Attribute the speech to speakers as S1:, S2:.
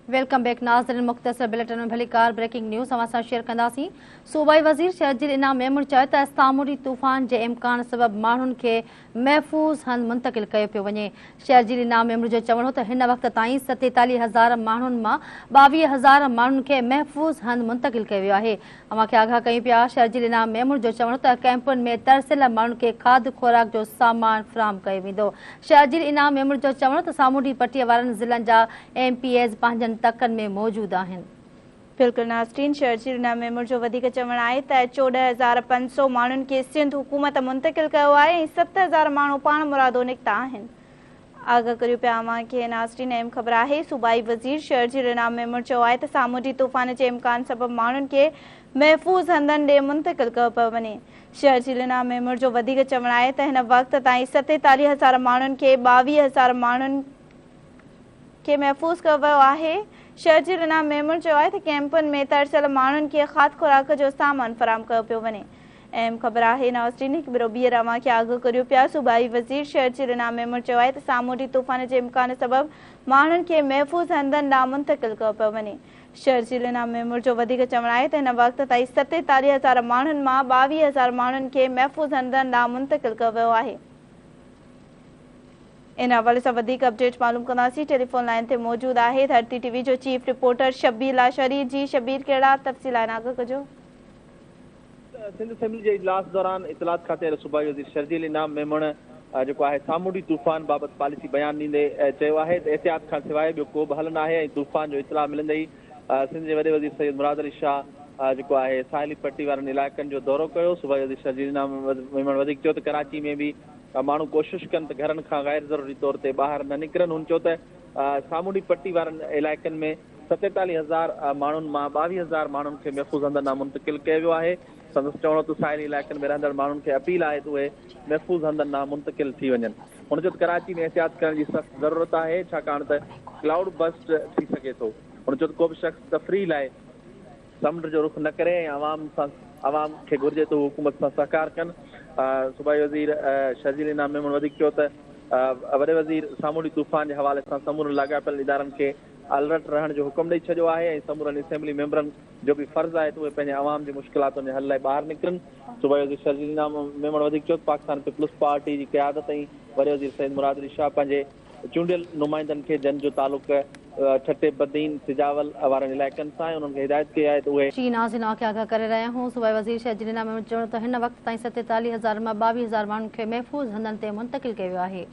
S1: Welcome back नाज़रीन। मुख़्तसर bulletin में भली कार ब्रेकिंग न्यूज़ असां शेयर कंदासीं। सूबाई वज़ीर शर्जील इनाम मेमून चयो त सामूंडी तूफ़ान जे इम्कान सबबि माण्हुनि खे महफ़ूज़ हंधि मुंतक़िल कयो पियो वञे। शर्जील इनाम मेमून जो चवणो त हिन वक़्त ताईं 47,000 माण्हुनि मां 22,000 माण्हुनि खे महफ़ूज़ हंधि मुंतक़िल कयो वियो आहे। अव्हां खे आगाह कयूं पिया। शर्जील इनाम मेमून जो चवणो त कैंपुनि में तरसियल माण्हुनि खे खाध खुराक जो सामान फ़राहम कयो वेंदो। शर्जील इनाम मेमून जो चवणो त सामूंडी पटीअ वारनि ज़िलनि जा MPs पंहिंजनि तकनि में मौजूद आहिनि।
S2: बिल्कुल नाज़रीन, शर्जील इनाम मेमून जो वधीक चवणु आहे त 14,500 माण्हुनि खे सिंध हुकूमत मुंतक़िल कयो आहे ऐं 7,000 माण्हू पाण मुरादो निकिता आहिनि। आगाह करियो पिया अव्हां खे नाज़रीन। अहम ख़बर आहे, सूबाई वज़ीर शर्जील इनाम मेमून चयो आहे त सामूंडी तूफ़ान जे इम्कान सबबि माण्हुनि खे महफ़ूज़ हंधनि ॾे मुंतक़िल कयो पियो वञे। शर्जील इनाम मेमून जो वधीक चवणु आहे त हिन वक़्त ताईं 47,000 माण्हुनि खे 22,000 माण्हुनि खे महफ़ूज़ कयो वियो आहे। शर्जील इनाम मेमून चयो आहे त कैंपुनि में तरसियल माण्हुनि खे खाध खुराक जो सामान फ़राहम कयो पियो वञे। अहम ख़बर आहे नाज़रीन। हिकु भेरो ॿीहर अव्हां खे आगाह करियो पिया। सूबाई वज़ीर शर्जील इनाम मेमून चयो आहे त सामूंडी तूफ़ान जे इम्कान सबबि माण्हुनि खे महफ़ूज़ हंधनि ॾांहुं मुंतक़िल कयो पियो वञे। शर्जील इनाम मेमून जो वधीक चवणु आहे त हिन वक़्त ताईं 47,000 माण्हुनि मां 22,000 माण्हुनि खे महफ़ूज़ हंधनि ॾांहुं मुंतक़िल कयो वियो आहे। इन हवाले सां वधीक अपडेट मालूम कंदासीं। टेलीफोन लाइन ते मौजूद आहे धरती टीवी जो चीफ रिपोर्टर शबीर लाशारी। जी शबीर, कहिड़ा तफ़सील आहिनि, आगाह कजो।
S3: सिंध असेंबली जे इजलास दौरान इतलात खाते सूबाई वज़ीर शर्जील इनाम मेमून जेको आहे सामूंडी तूफ़ान बाबति पॉलिसी बयान ॾींदे चयो आहे त एहतियात खां सवाइ ॿियो को बि हल न आहे ऐं तूफ़ान जो इतला मिलंदे ई सिंध जे वॾे वज़ीर सैयद मुराद अली शाह जेको आहे साहिली पट्टी वारनि इलाइक़नि जो दौरो कयो। सूबाई वज़ीर शर्जील इनाम मेमून वधीक चयो त कराची में बि माण्हू कोशिशि कनि त घरनि खां गैर ज़रूरी तौर ते ॿाहिरि न निकिरनि। हुन चयो त सामूंडी पट्टी वारनि इलाइक़नि में 47,000 माण्हुनि मां 22,000 माण्हुनि खे महफ़ूज़ हंधनि ॾांहुं मुंतक़िल कयो वियो आहे। संदसि चवणो त साहिली इलाइक़नि में रहंदड़ माण्हुनि खे अपील आहे त उहे महफ़ूज़ हंधनि ॾांहुं मुंतक़िल थी वञनि। हुन चयो त कराची में एहतियात करण जी सख़्तु ज़रूरत आहे छाकाणि त क्लाउड बस्ट थी सघे थो। हुन चयो त को बि शख़्स तफ़रीह लाइ समुंड जो रुख़ न करे ऐं आवाम खे घुर्जे त हुकूमत सां सहकार कनि। सूबाई वज़ीर शर्जील इनाम मेमून वधीक चयो त वॾे वज़ीर सामूंडी तूफ़ान जे हवाले सां समूरनि लाॻापियल इदारनि खे अलर्ट रहण जो हुकुम ॾेई छॾियो आहे ऐं समूरनि असेंबली मेंबरनि जो बि फ़र्ज़ु आहे त उहे पंहिंजे आवाम जी मुश्किलातुनि जे हल लाइ ॿाहिरि निकिरनि। सूबाई वज़ीर शर्जील इनाम मेमून वधीक चयो त पाकिस्तान पीपुल्स पार्टी जी क़यादत ऐं वॾे वज़ीर सैयद मुराद अली शाह पंहिंजे चूंडियल नुमाइंदनि खे जन जो तालुक़ ठटे बदीन सिजावल वारनि इलाइक़नि सां उन्हनि खे हिदायत कई आहे त उहे
S1: जी नाज़रीन, आगाह करे रहिया आहियूं। सूबाई वज़ीर शर्जील इनाम मेमून चयो त हिन वक़्त ताईं 47,000 मां 22,000 माण्हुनि खे महफ़ूज़ हंधनि ते मुंतक़िल कयो वियो आहे।